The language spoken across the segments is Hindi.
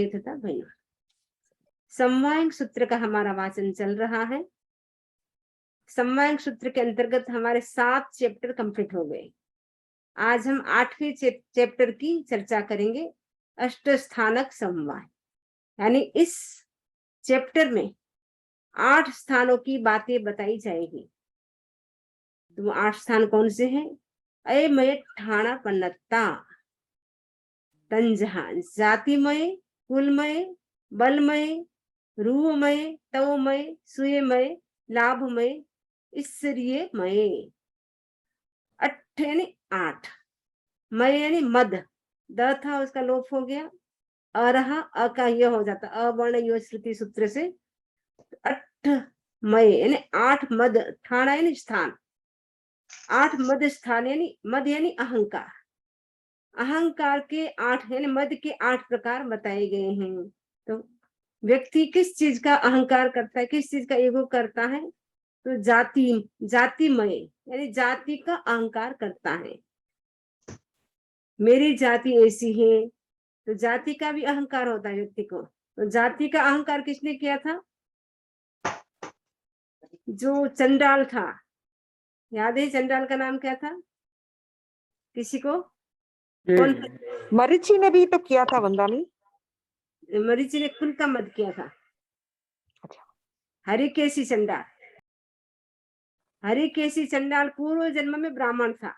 तथा भाई, समवायिक सूत्र का हमारा वाचन चल रहा है। समवायिक सूत्र के अंतर्गत हमारे 7 चैप्टर कंप्लीट हो गए। आज हम 8वें चैप्टर की चर्चा करेंगे, अष्टस्थानक समवाय। यानी इस चैप्टर में 8 स्थानों की बातें बताई जाएगी। तो 8 स्थान कौन से हैं? अयमय, ठाणा, पन्नत्ता, तंजहा, जातिमय, कुलमय, बलमय, रूहमय, तवमय, सुयमय, लाभमय, ईश्वरीयमय। 8 यानी 8। मय यानी मद, द था उसका लोप हो गया, अ रहा, अ का य हो जाता, अवर्ण यो श्रुति सूत्र से 8 मय यानी 8 मद, ठाणा यानी स्थान, 8 मद स्थान यानी मद यानी अहंकार। अहंकार के 8 यानी मद के 8 प्रकार बताए गए हैं। तो व्यक्ति किस चीज का अहंकार करता है, किस चीज का ईगो करता है? तो जातिमय यानी जाति का अहंकार करता है। मेरी जाति ऐसी है, तो जाति का भी अहंकार होता है व्यक्ति को। तो जाति का अहंकार किसने किया था? जो चंडाल था, याद है चंडाल का नाम क्या था किसी को? कौन? मरीचि ने भी तो किया था वंदानी। मरीचि ने कुल का मद किया था। हरिकेशी चंडाल, हरिकेशी चंडाल पूर्व जन्म में ब्राह्मण था।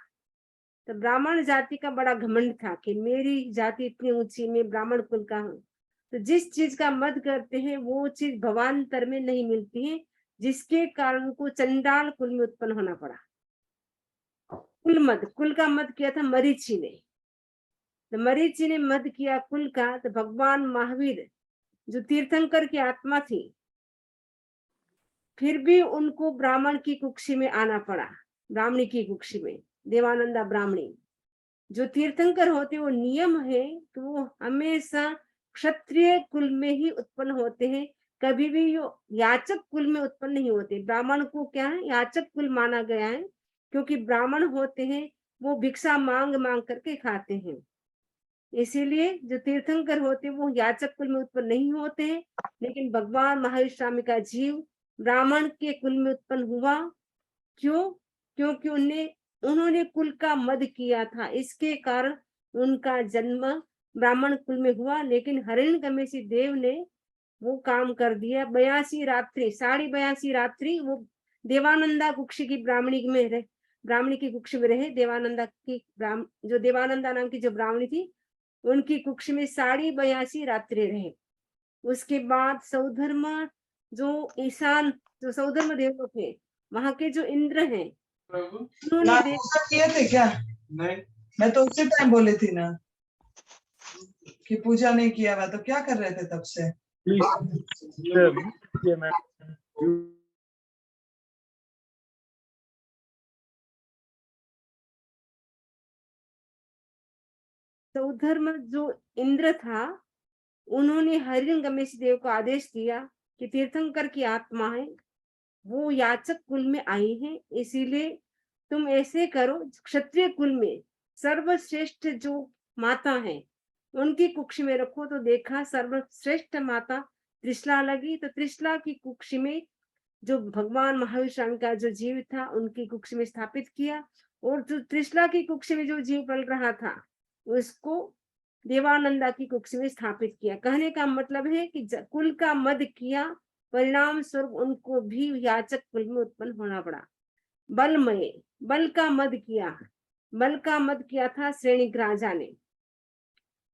तो ब्राह्मण जाति का बड़ा घमंड था कि मेरी जाति इतनी ऊंची, मैं ब्राह्मण कुल का हूँ। तो जिस चीज का मद करते हैं वो चीज भवांतर में नहीं मिलती है, जिसके कारण उनको चंडाल कुल में उत्पन्न होना पड़ा। कुल मद, कुल का मद किया था मरीचि ने। तो मरीचि ने मद किया कुल का, तो भगवान महावीर जो तीर्थंकर की आत्मा थी, फिर भी उनको ब्राह्मण की कुक्षी में आना पड़ा, ब्राह्मणी की कुक्षी में। देवानंदा ब्राह्मणी जो तीर्थंकर होते, वो नियम है कि वो हमेशा क्षत्रिय कुल में ही उत्पन्न होते हैं, कभी भी याचक कुल में उत्पन्न नहीं होते। ब्राह्मण को क्या है, याचक कुल माना गया है, क्योंकि ब्राह्मण होते हैं वो भिक्षा मांग मांग करके खाते हैं। इसीलिए जो तीर्थंकर होते हैं वो याचक कुल में उत्पन्न नहीं होते हैं। लेकिन भगवान महावीर स्वामी का जीव ब्राह्मण के कुल में उत्पन्न हुआ। क्यों? क्योंकि उन्होंने कुल का मद किया था, इसके कारण उनका जन्म ब्राह्मण कुल में हुआ। लेकिन हिरण्यकशिपु देव ने वो काम कर दिया। 82 रात्रि, 82 रात्रि वो देवानंदा कुक्षी की ब्राह्मणी की कुक्षी में रहे। देवानंदा की जो देवानंदा नाम की जो ब्राह्मणी थी, उनकी कुक्षी में 82 रात्रि रहे। उसके बाद सौधर्म, जो ईशान, जो सौधर्म देव थे, वहां के जो इंद्र हैं, उन्होंने किए थे क्या? नहीं, मैं तो उसी टाइम बोली थी ना कि पूजा नहीं किया हुआ, तो क्या कर रहे थे तब से? सौधर्म जो इंद्र था, उन्होंने हिरण्यकशिपु देव को आदेश दिया कि तीर्थंकर की आत्मा है, वो याचक कुल में आई है, इसीलिए तुम ऐसे करो, क्षत्रिय कुल में सर्वश्रेष्ठ जो माता है उनकी कुक्षी में रखो। तो देखा सर्वश्रेष्ठ माता त्रिशला लगी। तो त्रिशला की कुक्षी में जो भगवान महावीर स्वामी का जो जीव था उनकी कुक्षी में स्थापित किया। और जो त्रिशला की कुक्षी में जो जीव पल रहा था उसको देवानंदा की कुक्षी में स्थापित किया। कहने का मतलब है कि कुल का मद किया, परिणाम स्वरूप उनको भी याचक कुल में उत्पन्न होना पड़ा। बलमय, बल का मद किया, बल का मद किया था श्रेणिक राजा ने।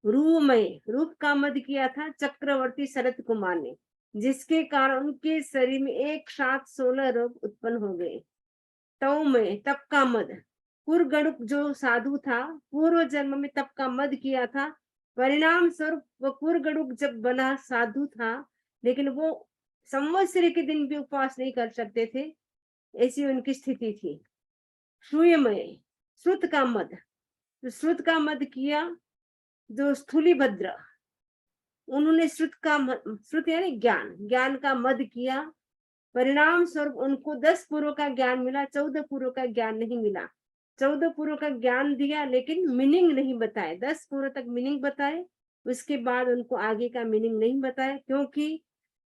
रूपमय, रूप का मद किया था चक्रवर्ती शरद कुमार ने, जिसके कारण उनके शरीर में एक साथ 16 रोग उत्पन्न हो गए। तवमय, तप का मद, कुरगणुक जो साधु था, पूर्व जन्म में तप का मद किया था, परिणाम स्वरूप वो कुरगणुक जब बना साधु था, लेकिन वो संवत्सरी के दिन भी उपवास नहीं कर सकते थे, ऐसी उनकी स्थिति थी। श्रूयमय, श्रुत का मद, तो श्रुत का मद किया जो स्थूलिभद्र, उन्होंने श्रुत यानी ज्ञान, ज्ञान का मद किया, परिणाम स्वरूप उनको 10 पूर्व का ज्ञान मिला, 14 पूर्व का ज्ञान नहीं मिला। 14 पूर्व का ज्ञान दिया लेकिन मीनिंग नहीं बताए, 10 पूर्व तक मीनिंग बताए, उसके बाद उनको आगे का मीनिंग नहीं बताया, क्योंकि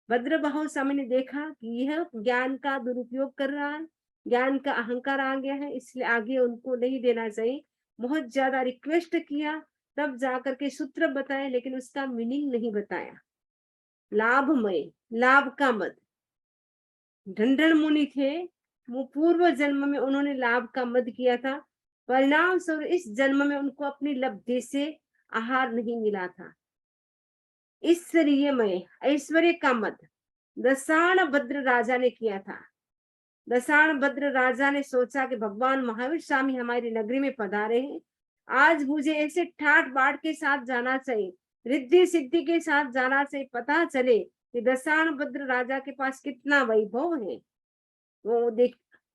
भद्रबाहु स्वामी ने देखा कि यह ज्ञान का दुरुपयोग कर रहा है, ज्ञान का अहंकार आ गया है, इसलिए आगे उनको नहीं देना चाहिए। बहुत ज्यादा रिक्वेस्ट किया, तब जाकर के सूत्र बताए, लेकिन उसका मीनिंग नहीं बताया। लाभमय, लाभ का मद। ढंढन मुनि थे, वो पूर्व जन्म में उन्होंने लाभ का मद किया था, परिणाम स्वरूप इस जन्म में उनको अपनी लब्धि से आहार नहीं मिला था। ऐश्वर्यमय, ऐश्वर्य का मद दसाण भद्र राजा ने किया था। दसाण भद्र राजा ने सोचा कि भगवान महावीर स्वामी हमारी नगरी में पधारे हैं, आज मुझे ऐसे ठाट बाट के साथ जाना चाहिए, रिद्धि सिद्धि के साथ जाना चाहिए, पता चले कि दसाण भद्र राजा के पास कितना वैभव है।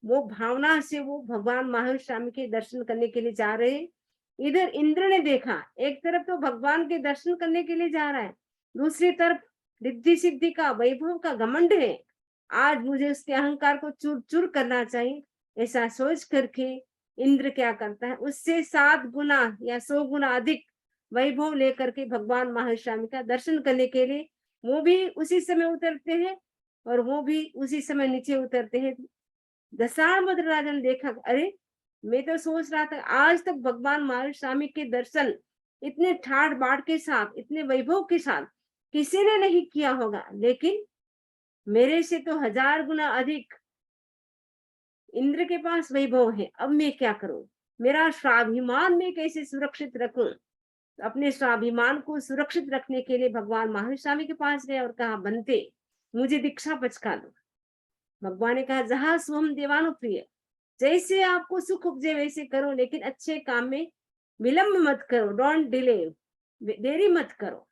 वो भावना से वो भगवान महावीर स्वामी के दर्शन करने के लिए जा रहे हैं। इधर इंद्र ने देखा, एक तरफ तो भगवान के दर्शन करने के लिए जा रहा है, दूसरी तरफ रिद्धि सिद्धि का वैभव का घमंड है, आज मुझे उसके अहंकार को चूर चूर करना चाहिए। ऐसा सोच करके इंद्र क्या करता है, उससे 7 गुना या 100 गुना अधिक वैभव लेकर के भगवान महावीर स्वामी का दर्शन करने के लिए वो भी उसी समय उतरते हैं और वो भी उसी समय नीचे उतरते हैं। दसाण भद्र राजा ने देखा, अरे मैं तो सोच रहा था आज तक भगवान महावीर स्वामी के दर्शन इतने ठाट बाट के साथ, इतने वैभव के साथ किसी ने नहीं किया होगा, लेकिन मेरे से तो 1000 गुना अधिक इंद्र के पास वैभव है, अब मैं क्या करूं, मेरा स्वाभिमान में कैसे सुरक्षित रखूं। तो अपने स्वाभिमान को सुरक्षित रखने के लिए भगवान महावीर स्वामी के पास गए और कहा, बनते मुझे दीक्षा पचका दो। भगवान ने कहा, जहां स्वम देवानु प्रिय, जैसे आपको सुख उपजे वैसे करो, लेकिन अच्छे काम में विलंब मत करो, डोंट डिले, देरी मत करो।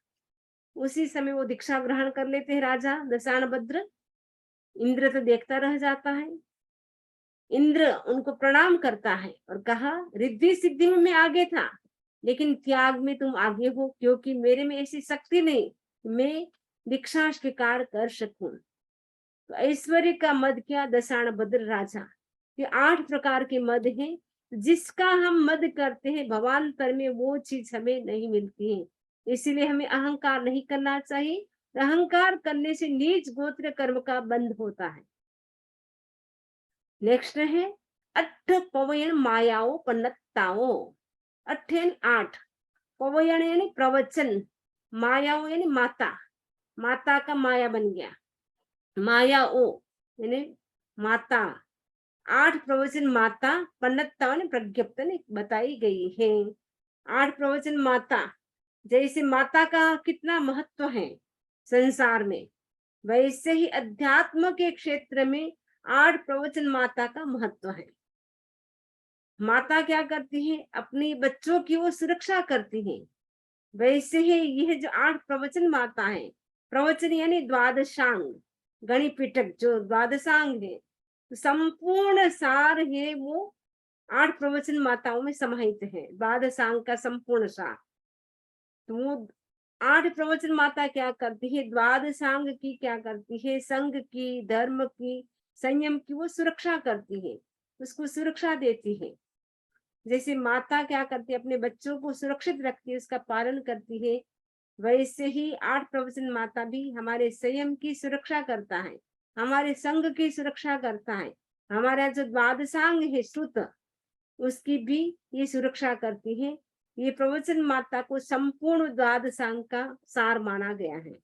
उसी समय वो दीक्षा ग्रहण कर लेते हैं राजा दसाण भद्र। इंद्र तो देखता रह जाता है। इंद्र उनको प्रणाम करता है और कहा, रिद्धि सिद्धि में मैं आगे था, लेकिन त्याग में तुम आगे हो, क्योंकि मेरे में ऐसी शक्ति नहीं, मैं दीक्षा स्वीकार कर सकूं। तो ऐश्वर्य का मद क्या, दसाण भद्र राजा। ये 8 प्रकार के मद हैं, जिसका हम मद करते हैं भवान्तर में वो चीज हमें नहीं मिलती है। इसीलिए हमें अहंकार नहीं करना चाहिए, अहंकार करने से नीच गोत्र कर्म का बंध होता है। नेक्स्ट है अठ पवयन मायाओं पन्नत्ताओं। 8 यानी 8, पवयन यानी प्रवचन, मायाओं यानी माता, माता का माया बन गया, मायाओं यानी माता। 8 प्रवचन माता, पन्नत्ता ने प्रज्ञप्त ने बताई गई है। 8 प्रवचन माता, जैसे माता का कितना महत्व है संसार में, वैसे ही अध्यात्म के क्षेत्र में 8 प्रवचन माता का महत्व है। माता क्या करती है, अपनी बच्चों की वो सुरक्षा करती है। वैसे ही यह जो 8 प्रवचन माता है, प्रवचन यानी द्वादशांग, गणिपिटक जो द्वादशांग है, संपूर्ण सार है वो 8 प्रवचन माताओं में समाहित है, द्वादशांग का संपूर्ण सार। तो वो 8 प्रवचन माता क्या करती है, द्वादशांग की क्या करती है, संघ की, धर्म की, संयम की वो सुरक्षा करती है, उसको सुरक्षा देती है। जैसे माता क्या करती है, अपने बच्चों को सुरक्षित रखती है, उसका पालन करती है, वैसे ही 8 प्रवचन माता भी हमारे संयम की सुरक्षा करता है, हमारे संघ की सुरक्षा करता है, हमारा जो द्वादशांग है श्रुत, उसकी भी ये सुरक्षा करती है। ये प्रवचन माता को संपूर्ण द्वादशांग का सार माना गया है।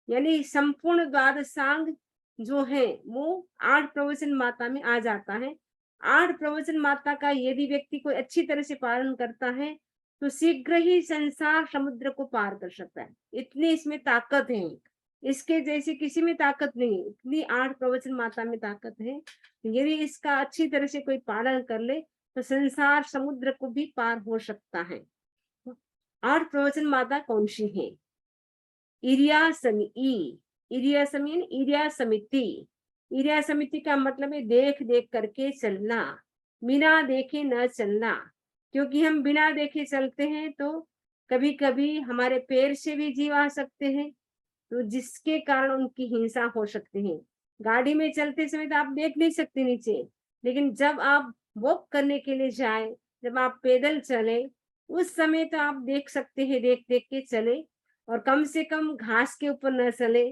यानी संपूर्ण द्वादशांग जो है वो 8 प्रवचन माता में आ जाता है। 8 प्रवचन माता का यदि व्यक्ति कोई अच्छी तरह से पालन करता है तो शीघ्र ही संसार समुद्र को पार कर सकता है, इतनी इसमें ताकत है, इसके जैसी किसी में ताकत नहीं, इतनी 8 प्रवचन माता में ताकत है। यदि इसका अच्छी तरह से कोई पालन कर ले तो संसार समुद्र को भी पार हो सकता है। 8 प्रवचन माता कौन सी है, इरिया समिति। इरिया समिति का मतलब है देख देख करके चलना, बिना देखे न चलना, क्योंकि हम बिना देखे चलते हैं तो कभी कभी हमारे पैर से भी जीव आ सकते हैं, तो जिसके कारण उनकी हिंसा हो सकती है। गाड़ी में चलते समय तो आप देख नहीं सकते नीचे, लेकिन जब आप वॉक करने के लिए जाए, जब आप पैदल चले उस समय तो आप देख सकते हैं, देख देख के चले, और कम से कम घास के ऊपर न चले,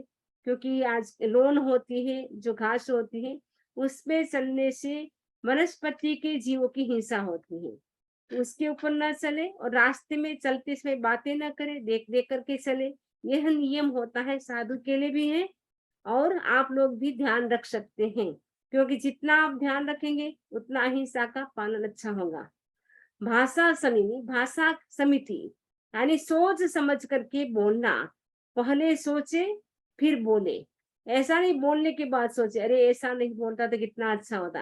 क्योंकि आज लोन होती है, जो घास होती है उसपे चलने से वनस्पति के जीवों की हिंसा होती है। तो उसके ऊपर न चले, और रास्ते में चलते समय बातें न करें, देख देख करके चले। यह नियम होता है, साधु के लिए भी है, और आप लोग भी ध्यान रख सकते हैं, क्योंकि जितना आप ध्यान रखेंगे उतना अहिंसा का पालन अच्छा होगा। भाषा समिति यानी सोच समझ करके बोलना। पहले सोचे फिर बोले, ऐसा नहीं बोलने के बाद सोचे, अरे ऐसा नहीं बोलता तो कितना अच्छा होता।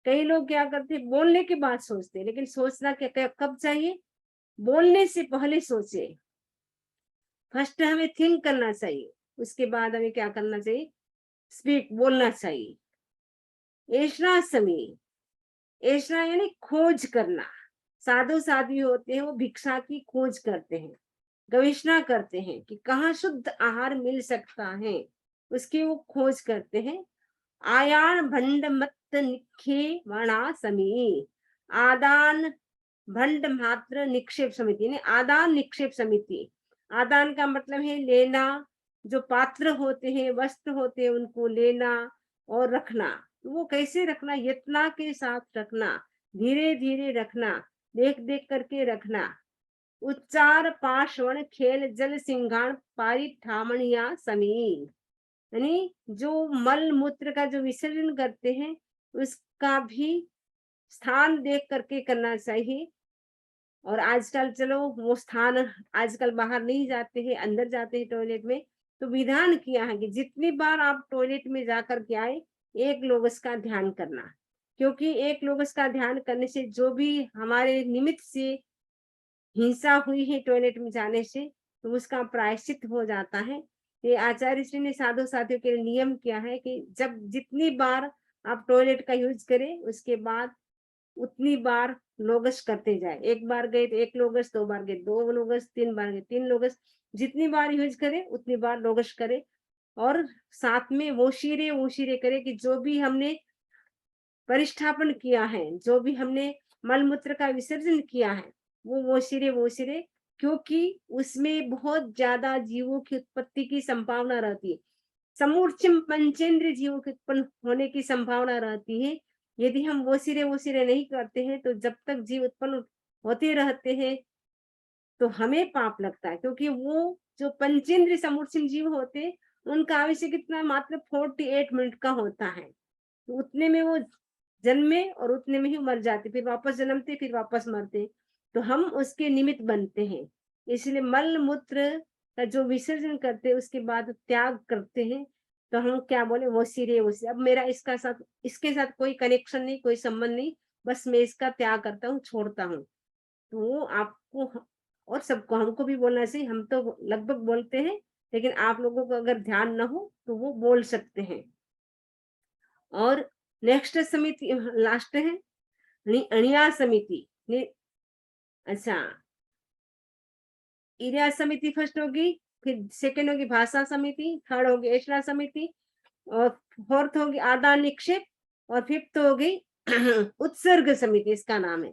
कई लोग क्या करते, बोलने के बाद सोचते, लेकिन सोचना क्या कब चाहिए, बोलने से पहले सोचे। फर्स्ट हमें थिंक करना चाहिए, उसके बाद हमें क्या करना चाहिए, स्पीक, बोलना चाहिए। ऐशना समी, ऐशना यानी खोज करना। साधु साध्वी होते हैं, वो भिक्षा की खोज करते हैं, गवेषणा करते हैं कि कहाँ शुद्ध आहार मिल सकता है, उसकी वो खोज करते हैं। आयान भंड मत निखे वणा समी, आदान भंड मात्र निक्षेप समिति ने आदान निक्षेप समिति। आदान का मतलब है लेना, जो पात्र होते हैं, वस्त्र होते हैं, उनको लेना और रखना। तो वो कैसे रखना, यत्ना के साथ रखना, धीरे धीरे रखना, देख देख करके रखना। उच्चार पाशवन खेल जल सिंघाण पारी ठामणिया समी, यानी जो मल मूत्र का जो विसर्जन करते हैं उसका भी स्थान देख करके करना चाहिए। और आजकल चलो वो स्थान, आजकल बाहर नहीं जाते हैं, अंदर जाते हैं टॉयलेट में, तो विधान किया है कि जितनी बार आप टॉयलेट में जाकर के आए, एक लोगस का ध्यान करना, क्योंकि एक लोगस का ध्यान करने से जो भी हमारे निमित्त से हिंसा हुई है टॉयलेट में जाने से, तो उसका प्रायश्चित हो जाता है। ये आचार्य श्री ने साधु साथियों के लिए नियम किया है कि जब जितनी बार आप टॉयलेट का यूज करें, उसके बाद उतनी बार लोगस करते जाए। एक बार गए तो एक लोगस, 2 बार गए 2 लोगस, 3 बार गए 3 लोगस, जितनी बार यूज करे उतनी बार लोगस करे। और साथ में वोशीरे वोशीरे करे कि जो भी हमने परिष्ठापन किया है, जो भी हमने मलमूत्र का विसर्जन किया है, वो वोशीरे वोशीरे, क्योंकि उसमें बहुत ज्यादा जीवों की उत्पत्ति की संभावना रहती है। समूर्चिम पंचेंद्रिय जीवों के उत्पन्न होने की संभावना रहती है। यदि हम वो सिरे नहीं करते हैं, तो जब तक जीव उत्पन्न होते रहते हैं तो हमें पाप लगता है, क्योंकि वो जो पंचेंद्रिय समूर्चिम जीव होते हैं, उनका आयुष्य कितना, मात्र 48 मिनट का होता है। तो उतने में वो जन्मे और उतने में ही मर जाते, फिर वापस जन्मते, फिर वापस मरते। तो हम उसके निमित्त बनते हैं। इसलिए मल मूत्र का जो विसर्जन करते हैं, उसके बाद त्याग करते हैं, तो हम क्या बोले, वो सिरे वो सिरे। अब मेरा इसके साथ कोई कनेक्शन नहीं, कोई संबंध नहीं, बस मैं इसका त्याग करता हूँ, छोड़ता हूँ। तो आपको और सबको, हमको भी बोलना चाहिए। हम तो लगभग बोलते हैं, लेकिन आप लोगों को अगर ध्यान न हो तो वो बोल सकते हैं। और नेक्स्ट समिति लास्ट है अणिया समिति। अच्छा, इरिया समिति फर्स्ट होगी, फिर सेकंड होगी भाषा समिति, थर्ड होगी ऐशना समिति, और फोर्थ होगी आदान निक्षेप, और फिफ्थ होगी उत्सर्ग समिति, इसका नाम है।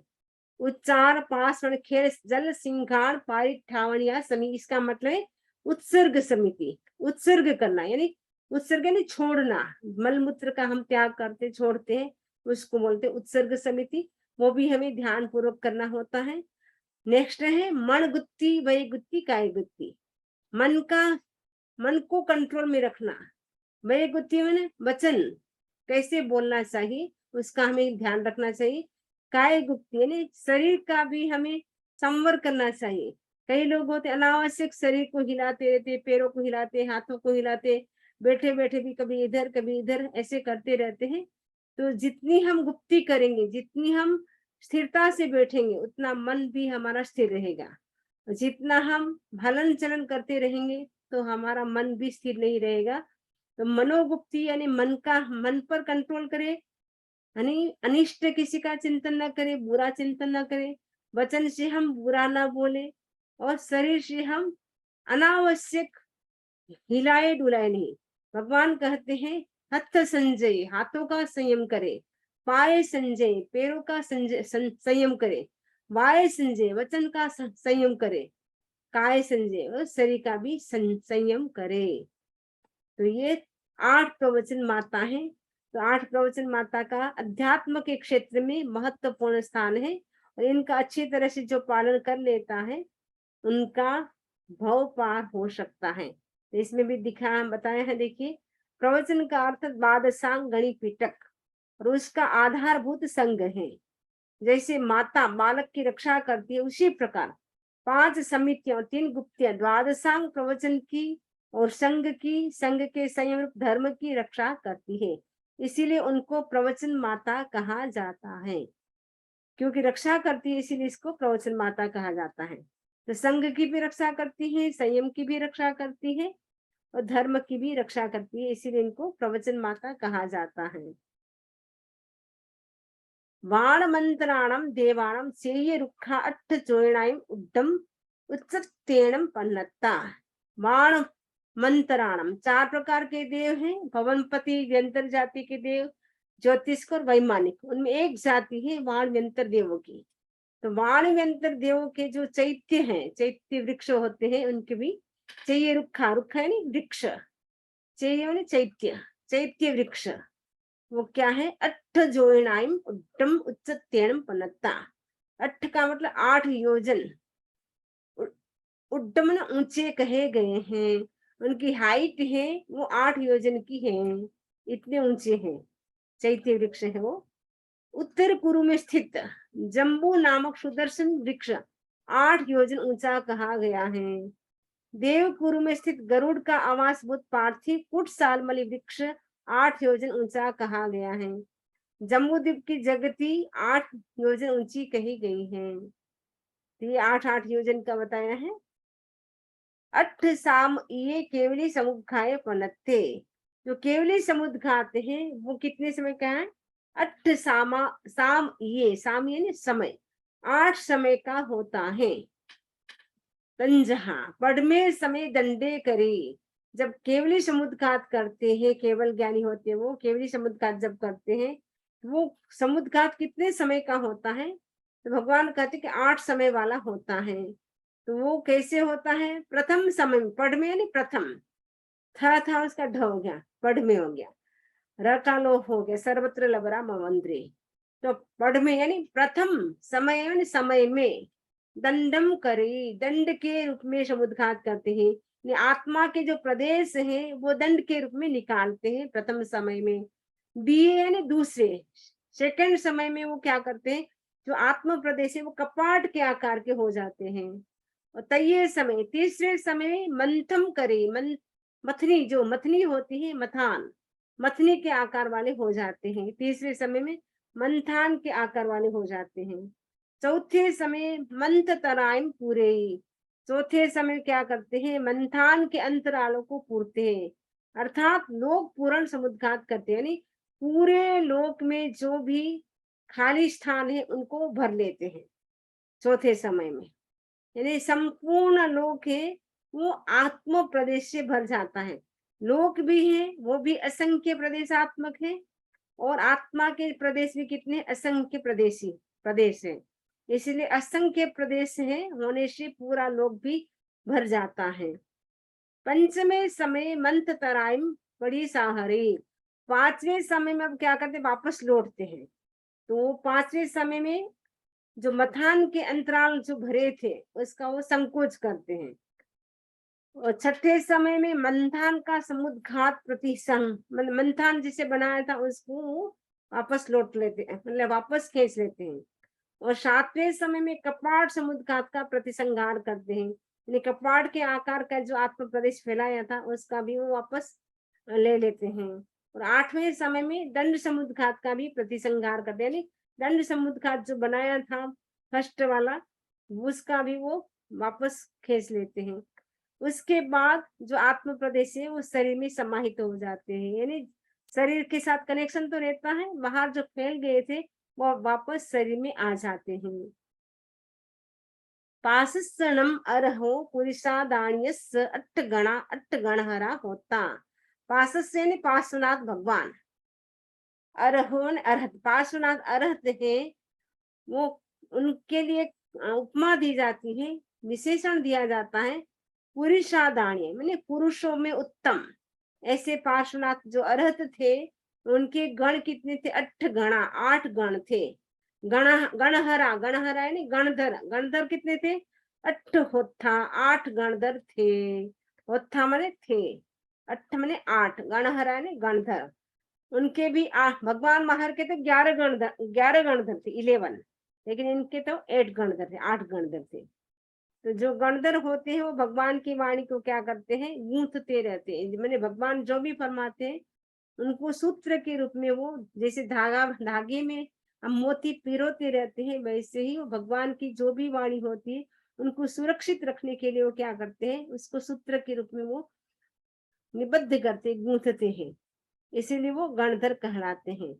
उच्चार पाषण खेल जल सिंघाण पारित ठावणिया समिति, इसका मतलब है उत्सर्ग समिति। उत्सर्ग करना यानी, उत्सर्ग यानी छोड़ना, मलमूत्र का हम त्याग करते छोड़ते हैं, उसको बोलते उत्सर्ग समिति। वो भी हमें ध्यान पूर्वक करना होता है। नेक्स्ट है मन गुत्ती वही गुत्ती काय गुत्ती, मन को कंट्रोल में रखना। वही गुत्ती मैंने वचन कैसे बोलना चाहिए, उसका हमें ध्यान रखना चाहिए। काय गुप्ती यानी शरीर का भी हमें संवर करना चाहिए। कई लोग होते अनावश्यक शरीर को हिलाते रहते, पैरों को हिलाते, हाथों को हिलाते, बैठे बैठे भी कभी इधर कभी इधर ऐसे करते रहते हैं। तो जितनी हम गुप्ती करेंगे, जितनी हम स्थिरता से बैठेंगे, उतना मन भी हमारा स्थिर रहेगा। जितना हम हलन चलन करते रहेंगे, तो हमारा मन भी स्थिर नहीं रहेगा। तो मनोगुप्ती यानी मन पर कंट्रोल करे, यानी अनिष्ट किसी का चिंतन न करे, बुरा चिंतन न करे। वचन से हम बुरा ना बोले, और शरीर से हम अनावश्यक हिलाए डुलाए नहीं। भगवान कहते हैं हथ संजय, हाथों का संयम करे, पाए संजय, पैरों का संयम करे, वाय संजय, वचन का संयम करे, काय संजय, और शरीर का भी संयम करे। तो ये 8 प्रवचन माता है। तो 8 प्रवचन माता का अध्यात्म के क्षेत्र में महत्वपूर्ण स्थान है, और इनका अच्छी तरह से जो पालन कर लेता है उनका भव पार हो सकता है। तो इसमें भी बताया है, देखिए, प्रवचन का अर्थ द्वादशांग गणि पिटक, और उसका आधारभूत संग है। जैसे माता बालक की रक्षा करती है, उसी प्रकार 5 समितियां और 3 गुप्तियां द्वादशांग प्रवचन की और संघ के संयम रूप धर्म की रक्षा करती है। इसीलिए उनको प्रवचन माता कहा जाता है, क्योंकि रक्षा करती है, इसीलिए इसको प्रवचन माता कहा जाता है। तो संघ की भी रक्षा करती है, संयम की भी रक्षा करती है, और धर्म की भी रक्षा करती है, इसीलिए इनको प्रवचन माता कहा जाता है। वाण मंत्राणम देवाणम सेय रुखा अट्ठ चोयणायम उड्डम उत्सतेणम पन्नत्ता। वाण मंत्राणम 4 प्रकार के देव हैं, भवनपति व्यंतर जाति के देव, ज्योतिष और वैमानिक, उनमें एक जाति है वाण व्यंतर देवों की। तो वाण व्यंतर देवों के जो चैत्य हैं, चैत्य वृक्ष होते हैं, उनके भी चैय रुखा, रुखा है नहीं वृक्ष, चैय चैत्य, चैत्य वृक्ष, वो क्या है, अट्ठ जोयणाइम उड्डम उच्चतेणम पनत्ता। अट्ठ का मतलब 8 योजन, उड्डम न ऊंचे कहे गए हैं, उनकी हाइट है वो 8 योजन की है, इतने ऊंचे हैं, चैत्य वृक्ष है वो। उत्तर कुरु में स्थित जम्बू नामक सुदर्शन वृक्ष 8 योजन ऊंचा कहा गया है। देवकुरु में स्थित गरुड़ का आवासभूत पार्थिव कुट सालमली वृक्ष 8 योजन ऊंचा कहा गया है। जम्बूद्वीप की जगती 8 योजन ऊंची कही गई है। तो ये 8-8 योजन का बताया है। अट्ठ साम ये केवली समुद्घाय पनत्ते, जो केवली समुद्र खाते हैं वो कितने समय का है, अट्ठ साम ये यानी समय, 8 समय का होता है। तंजहा पढ़मे समय दंडे करे, जब केवली समुद्घात करते हैं, केवल ज्ञानी होते हैं वो केवली समुद्घात जब करते हैं, वो समुद्घात कितने समय का होता है, तो भगवान कहते कि 8 समय वाला होता है। तो वो कैसे होता है, प्रथम समय में, पढ़ में यानी प्रथम, था उसका ढ हो गया, पढ़ में हो गया, र का लो हो गया, सर्वत्र लबरा मवंद्रे। तो पढ़ में यानी प्रथम समय यानी समय में, दंडम करे, दंड के रूप में समुद्घात करते हैं, आत्मा के जो प्रदेश है वो दंड के रूप में निकालते हैं प्रथम समय में। दिए यानी दूसरे, सेकंड समय में वो क्या करते हैं, जो आत्म प्रदेश है वो कपाट के आकार के हो जाते हैं। और तय समय, तीसरे समय मंथम करे, मथनी, जो मथनी होती है, मथान, मथनी के आकार वाले हो जाते हैं, तीसरे समय में मंथान के आकार वाले हो जाते हैं। चौथे समय मंथ तराइम पूरे, चौथे समय क्या करते हैं, मंथान के अंतरालों को पूरते हैं, अर्थात लोक पूर्ण समुद्घात करते हैं, यानी पूरे लोक में जो भी खाली स्थान है उनको भर लेते हैं चौथे समय में, यानी संपूर्ण लोक है वो आत्म प्रदेश से भर जाता है। लोक भी है वो भी असंख्य प्रदेशात्मक है, और आत्मा के प्रदेश भी कितने, असंख्य प्रदेश है, इसलिए असंख्य प्रदेश है होने से पूरा लोक भी भर जाता है। पंचमे समय मंथ तराइम बड़ी साहरी, 5वें समय में अब क्या करते, वापस लौटते हैं। तो 5वें समय में जो मथान के अंतराल जो भरे थे उसका वो संकोच करते हैं, और छठे समय में मंथान का समुद्घात प्रतिसंग, मंथान जिसे बनाया था उसको वापस लौट लेते हैं, मतलब वापस खींच लेते हैं। और 7वें समय में कपाट समुद्घात का प्रतिसंहार करते हैं, यानी कपाट के आकार का जो आत्म प्रदेश फैलाया था उसका भी वो वापस ले लेते हैं। और 8वें समय में दंड समुद्घात का भी प्रतिसंहार करते हैं, यानी दंड समुद्घात जो बनाया था फर्स्ट वाला, उसका भी वो वापस खींच लेते हैं। उसके बाद जो आत्म प्रदेश है वो शरीर में समाहित हो जाते हैं, यानी शरीर के साथ कनेक्शन तो रहता है, बाहर जो फैल गए थे वो वापस शरीर में आ जाते हैं। पासस्सनम अरहो पुरुषादान्यस्य अट्टगणहरा होता। पासस्य यानी पार्श्वनाथ भगवान, अरहोन अरहत, पार्श्वनाथ अरहत है वो, उनके लिए उपमा दी जाती है, विशेषण दिया जाता है पुरुषादान्य, माने पुरुषों में उत्तम। ऐसे पार्श्वनाथ जो अरहत थे, उनके गण कितने थे? 8 गणा, 8 गण थे। गणहरा, गणहरा यानी गणधर, गणधर कितने थे? 8 होत्था, 8 गणधर थे। होत्था माने थे, 8 माने 8, गणहरा यानी गणधर। उनके भी भगवान महार के तो 11 गणधर, 11 गणधर थे, 11, लेकिन इनके तो 8 गणधर थे, 8 गणधर थे। तो जो गणधर होते हैं वो भगवान की वाणी को क्या करते हैं? गूंथते रहते हैं, मैंने भगवान जो भी फरमाते हैं उनको सूत्र के रूप में, वो जैसे धागे में हम मोती पिरोते रहते हैं, वैसे ही वो भगवान की जो भी वाणी होती है उनको सुरक्षित रखने के लिए वो क्या करते हैं? उसको सूत्र के रूप में वो निबद्ध करते, गूंथते हैं, इसीलिए वो गणधर कहलाते हैं।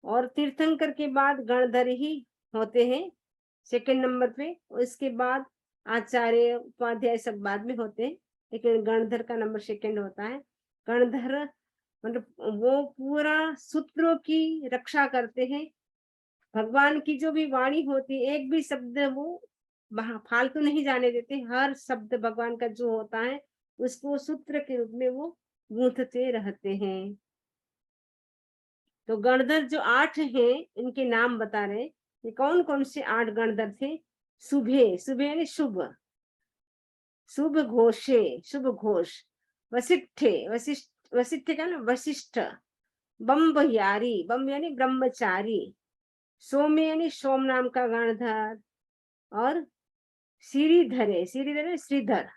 और तीर्थंकर के बाद गणधर ही होते हैं सेकंड नंबर पे। उसके बाद आचार्य, उपाध्याय सब बाद में होते हैं, लेकिन गणधर का नंबर सेकंड होता है। गणधर मतलब वो पूरा सूत्रों की रक्षा करते हैं। भगवान की जो भी वाणी होती है, एक भी शब्द वो फालतू नहीं जाने देते। हर शब्द भगवान का जो होता है उसको सूत्र के रूप में वो गूंथते रहते हैं। तो गणधर जो 8 हैं, इनके नाम बता रहे, ये कौन कौन से 8 गणधर थे? शुभे, शुभे यानी शुभ, शुभ घोषे, शुभ घोष। वसिष्ठे, वसिष्ठ क्या ना, वशिष्ठ। बम्बयारी, बम यानी ब्रह्मचारी। सोमे यानी सोम नाम का गणधर। और श्रीधरे, श्रीधर यानी श्रीधर।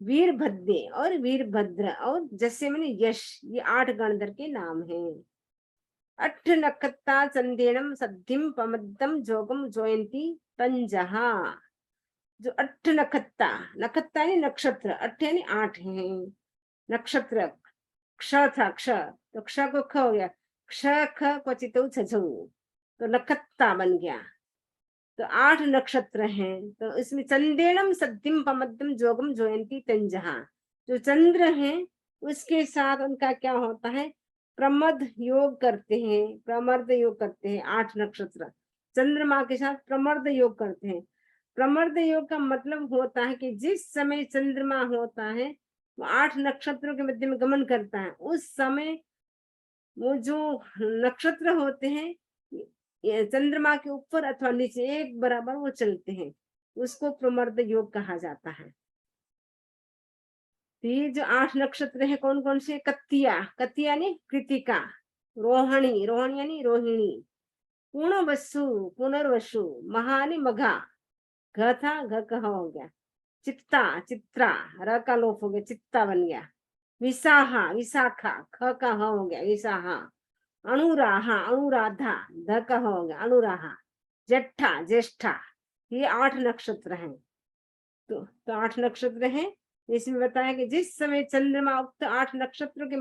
वीरभद्रे और वीरभद्र। और जैसे मैंने यश, ये 8 गणधर के नाम हैं। अट्ठ नखत्ता चंदेनम सद्धिम पमद्दम जोगम जोयंती तंजहा। जो 8 नखत्ता, नखत्ता यानी नक्षत्र, 8 यानी 8 हैं नक्षत्र। क्ष था, क्ष, तो क्ष को ख हो गया, क्ष ख क्वचित छछऊ, तो नखत्ता बन गया। तो 8 नक्षत्र हैं। तो इसमें चंदेनम सद्धिम पमद्दम जोगम जोयंती तंजहा, जो चंद्र हैं उसके साथ उनका क्या होता है? प्रमद योग करते हैं, प्रमर्द योग करते हैं। 8 नक्षत्र चंद्रमा के साथ प्रमर्द योग करते हैं। प्रमर्द योग का मतलब होता है कि जिस समय चंद्रमा होता है वो 8 नक्षत्रों के मध्य में गमन करता है, उस समय वो जो नक्षत्र होते हैं ये चंद्रमा के ऊपर अथवा नीचे एक बराबर वो चलते हैं, उसको प्रमर्द योग कहा जाता है। तो ये जो 8 नक्षत्र है कौन कौन से? कत्तिया, कत्तिया यानी कृतिका। रोहिणी, रोहिणी यानी रोहिणी। पूर्णवसु, पुनर्वसु। महा यानी मघा, घ था, घ कहा हो गया। चित्ता, चित्रा, र का लोप हो गया, चित्ता बन गया। विसाहा, विशाखा, ख का ह हो गया, विसाहा। अनुराहा, अनुराधा, ध का हो गया, अनुराहा। जट्ठा, ज्येष्ठा। ये 8 नक्षत्र हैं। तो 8 नक्षत्र हैं। इसमें बताया कि जिस समय चंद्रमा उक्त 8 नक्षत्रों के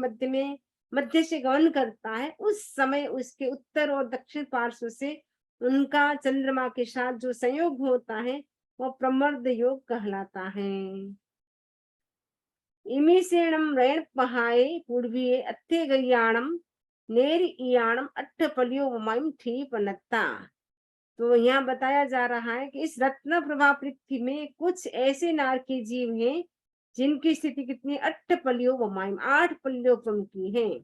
मध्य से गमन करता है, उस समय उसके उत्तर और दक्षिण पार्श्व से उनका चंद्रमा के साथ जो संयोग होता है वो प्रमर्द योग कहलाता है। इमीसेणम रैण पहाए पूर्वीये अत्थे गयाणम नेर इयाणम अट्ठ पलियो वमाइम ठी पनत्ता। तो यहाँ बताया जा रहा है कि इस रत्न प्रभा पृथ्वी में कुछ ऐसे नारकी जीव हैं जिनकी स्थिति कितनी? 8 पलियो वमाइम, 8 पलियों की है।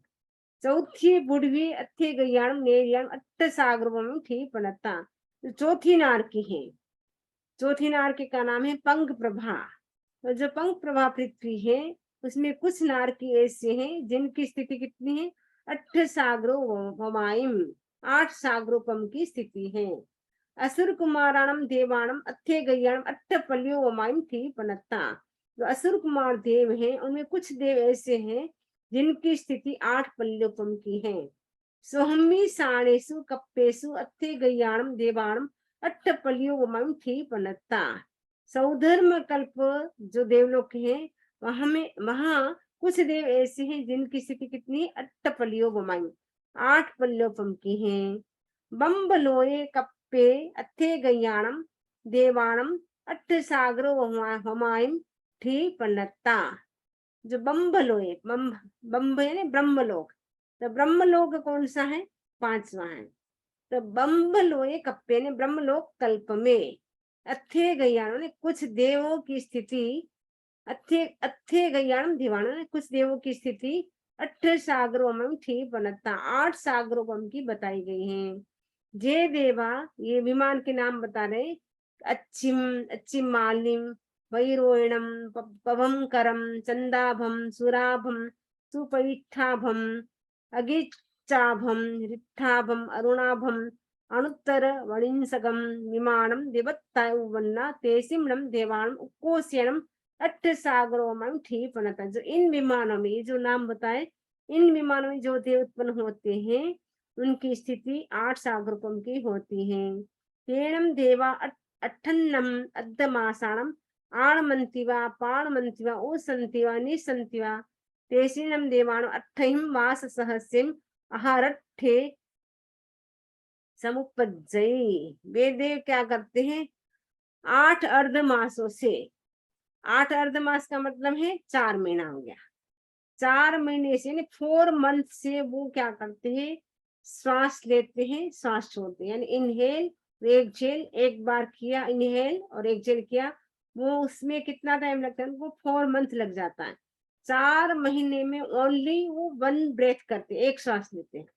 चौथी बुढ़वी अत्थे गयाणम नेरियाणम अट्ठ सागर वमाइम ठी पनत्ता। तो चौथी नारकी है, चौथी नारकी का नाम है पंख प्रभा। तो जो पंख प्रभा पृथ्वी है उसमें कुछ नारकी ऐसे हैं जिनकी स्थिति कितनी है? 8 सागरों वमाइम, 8 सागरोपम की स्थिति है। असुर कुमाराणम देवाणम अत्थे गयाणम अट्ठ पलियो वमाइम थी पनत्ता। जो असुर कुमार देव हैं उनमें कुछ देव ऐसे हैं जिनकी स्थिति 8 पल्योपम की है। सोहमी साणेसु कप्पेसु अत्थे गयाणम देवाणम अट्ठ पलियो वमाइम थी पनत्ता। सौधर्म कल्प जो देवलोक है वहां कुछ देव ऐसे हैं जिनकी स्थिति कितनी? 8 पलियो वमाइम, 8 पल्योपम की है। बम्बलोए कप्पे अत्थे गयाणम देवाणम अट्ठ सागरो वमाइम ठी पन्नत्ता। जो बम्बलोए, बम्ब यानी ब्रह्मलोक, तो ब्रह्मलोक कौन सा है? 5वां है। तो बम्बलोए कप्पे ने ब्रह्मलोक कल्प में, अथे गैयाणों ने कुछ देवों की स्थिति, अथे अथे गैयाणम दिवाणों ने कुछ देवों की स्थिति 8 सागरों में थी बनता, 8 सागरों की बताई गई हैं। जे देवा, ये विमान के नाम बता रहे, अच्छिम, अच्छिम मालिम, वैरोयणम, पवंकरम, चंदाभम, सुराभम, सुपैठाभम, अगिचाभम, रिट्ठाभम, अरुणाभम, अणुत्तर वणिंसगम, विमानम देवत्तावन्ना तेसिमणम देवाणम उक्कोस्यनम 8 सागरों में ठीक बनता है। जो इन विमानों में, जो नाम बताए, इन विमानों में जो देव उत्पन्न होते हैं उनकी स्थिति 8 सागरों की होती है। तेणम देवा अठन्नम अद्दमासाणम आणमंतिवा पाणमंतिवा ओसंतिवा निसंतिवा तेसिनम देवाणो अट्ठहिम वास सहस्यम आहारठे समुपजयी। वे देव क्या करते हैं, 8 अर्धमासों से, 8 अर्धमास का मतलब है 4 महीना हो गया, 4 महीने से, यानी 4 मंथ से वो क्या करते हैं, श्वास लेते हैं, श्वास छोड़ते हैं, यानी इनहेल, एक्सहेल, एक बार किया इनहेल और एक्सहेल किया, वो उसमें कितना टाइम लगता है उनको, 4 मंथ लग जाता है। 4 महीने में ओनली वो 1 ब्रेथ करते, एक श्वास लेते हैं,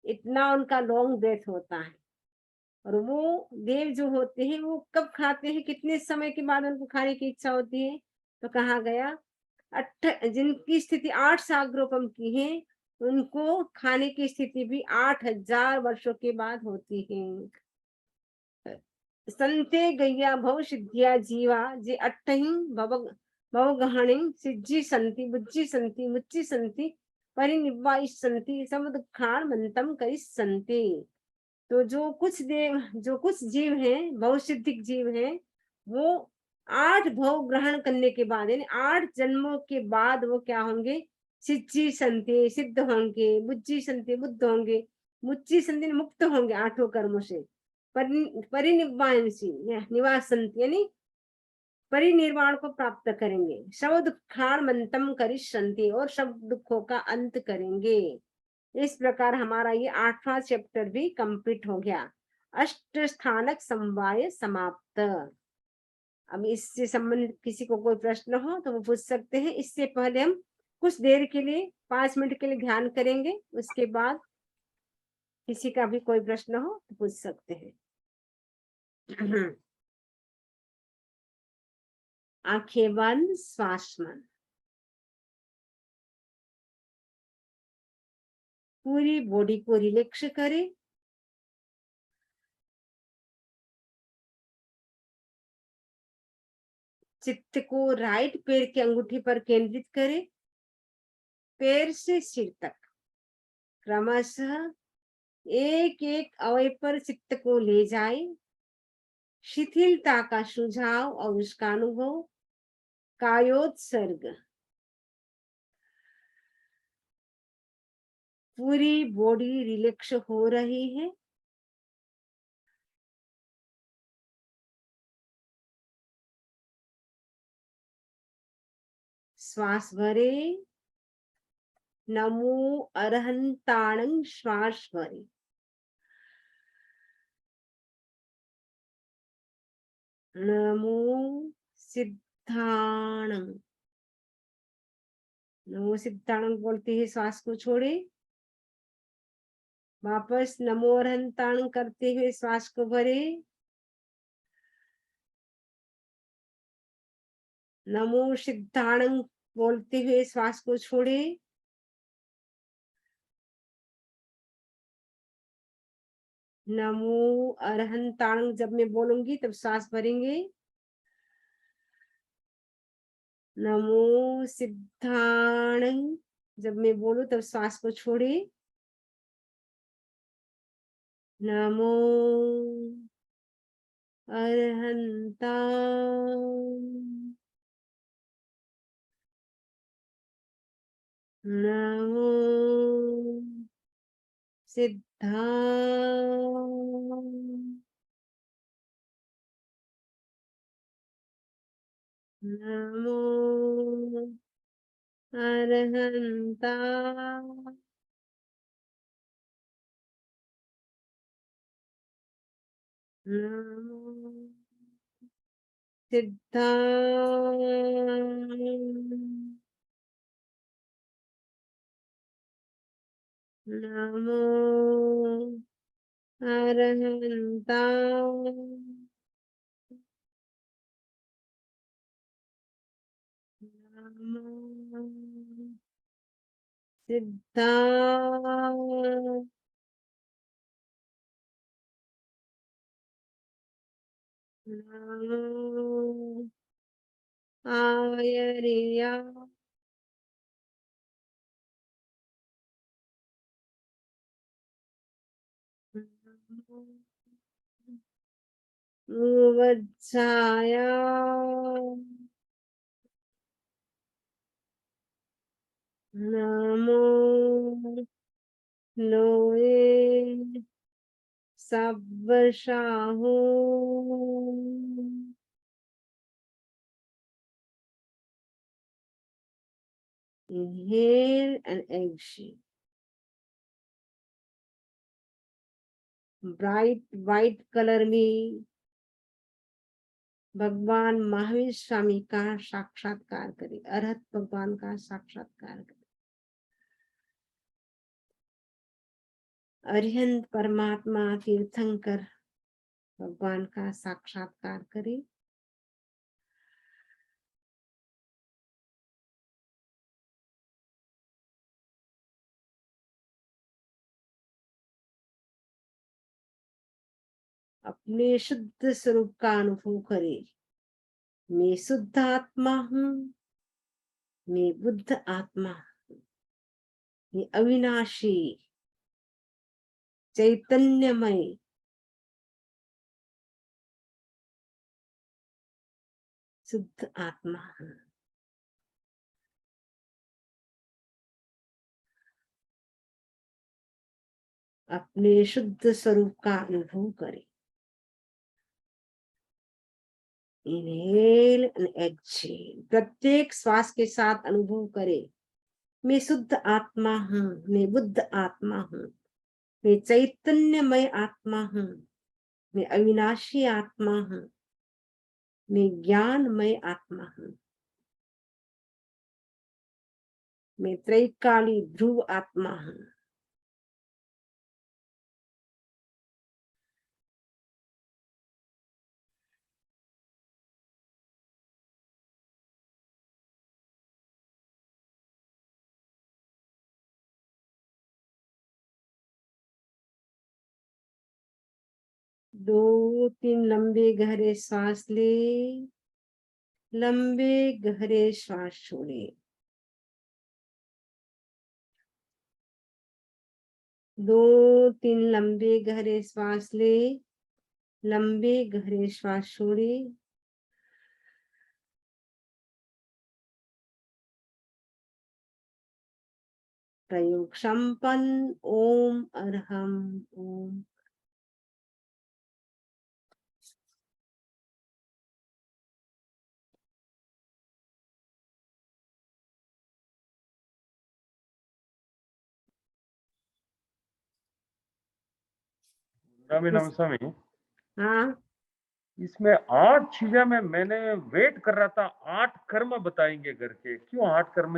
इतना उनका लॉन्ग ब्रेथ होता है। और वो देव जो होते हैं वो कब खाते हैं, कितने समय के बाद उनको खाने की इच्छा होती है, तो कहा गया जिनकी स्थिति 8 सागरोपम की है उनको खाने की स्थिति भी 8000 वर्षों के बाद होती है। संते गैया भव सिद्धिया जीवा जे अट्ठहिं भवगहणिं सिज्जी संति बुज्जी संति मुच्ची संति परिनिव्वाइस संति समुदखान मंतम करिस संति। तो जो कुछ जीव हैं, बहुसिद्धिक जीव हैं, वो 8 भव ग्रहण करने के बाद, यानी 8 जन्मों के बाद वो क्या होंगे, सिद्धि संते सिद्ध होंगे, बुद्धि संते बुद्ध होंगे, मुच्ची संते मुक्त होंगे 8 कर्मों से, परिनिर्वाणसी निवास संति यानी परिनिर्वाण को प्राप्त करेंगे, शव दुखान मंतम करिष्यन्ति और सब दुखों का अंत करेंगे। इस प्रकार हमारा ये 8वां चैप्टर भी कंप्लीट हो गया। अष्ट स्थानक समवाय समाप्त। अब इससे संबंधित किसी को कोई प्रश्न हो तो वो पूछ सकते हैं। इससे पहले हम कुछ देर के लिए 5 मिनट के लिए ध्यान करेंगे, उसके बाद किसी का भी कोई प्रश्न हो तो पूछ सकते हैं। आंखें बंद, श्वास मन, पूरी बॉडी को रिलैक्स करें। चित्त को राइट पैर की अंगूठी पर केंद्रित करें, पैर से सिर तक क्रमशः एक एक अवयव पर चित्त को ले जाए। शिथिलता का सुझाव और उसका अनुभव, कायोत्सर्ग, पूरी बॉडी रिलैक्स हो रही है। श्वास भरे, नमो अरहंताणं, श्वास भरे, नमो सिद्धाणं, नमो सिद्धाणं बोलते ही श्वास को छोड़े, वापस नमो अरहंताणं करते हुए श्वास को भरे, नमो सिद्धाणं बोलते हुए श्वास को छोड़े, नमो अरहंताणं जब मैं बोलूंगी तब श्वास भरेंगे, नमो सिद्धाणं जब मैं बोलूं तब श्वास को छोड़े, नमो अरहंतां, नमो सिद्धां, नमो अरहंतां, नमो सिद्धां नमो अरहन्तां नमो सिद्धां नमो आयर्या नमो मुवज्जाया नमो लोए सब्बशाहो inhale and exhale bright white colour में भगवान महावीर स्वामी का साक्षात्कार करें, अरहत भगवान का साक्षात्कार करें, अरिहंत परमात्मा तीर्थंकर भगवान का साक्षात्कार करें। अपने शुद्ध स्वरूप का अनुभव करें। मैं शुद्ध आत्मा हूँ, मैं बुद्ध आत्मा हूँ, मैं अविनाशी चैतन्यमय शुद्ध आत्मा हूँ। अपने शुद्ध स्वरूप का अनुभव करें। इनहेल एंड एक्सहेल, प्रत्येक श्वास के साथ अनुभव करें। मैं शुद्ध आत्मा हूँ, मैं बुद्ध आत्मा हूँ, मैं चैतन्यमय आत्मा हूँ, मैं अविनाशी आत्मा हूँ, मैं ज्ञानमय आत्मा हूँ, मैं त्रैकाली ध्रुव आत्मा हूँ। दो तीन लंबे गहरे श्वास ले, लंबे गहरे श्वास छोड़े। दो तीन लंबे गहरे श्वास ले, लंबे गहरे श्वास छोड़े। प्रयोग संपन्न। ओम अरहम ओम। स्वामी, हाँ, इसमें 8 चीजें में मैंने वेट कर रहा था, 8 कर्म बताएंगे घर के, क्यों 8 कर्म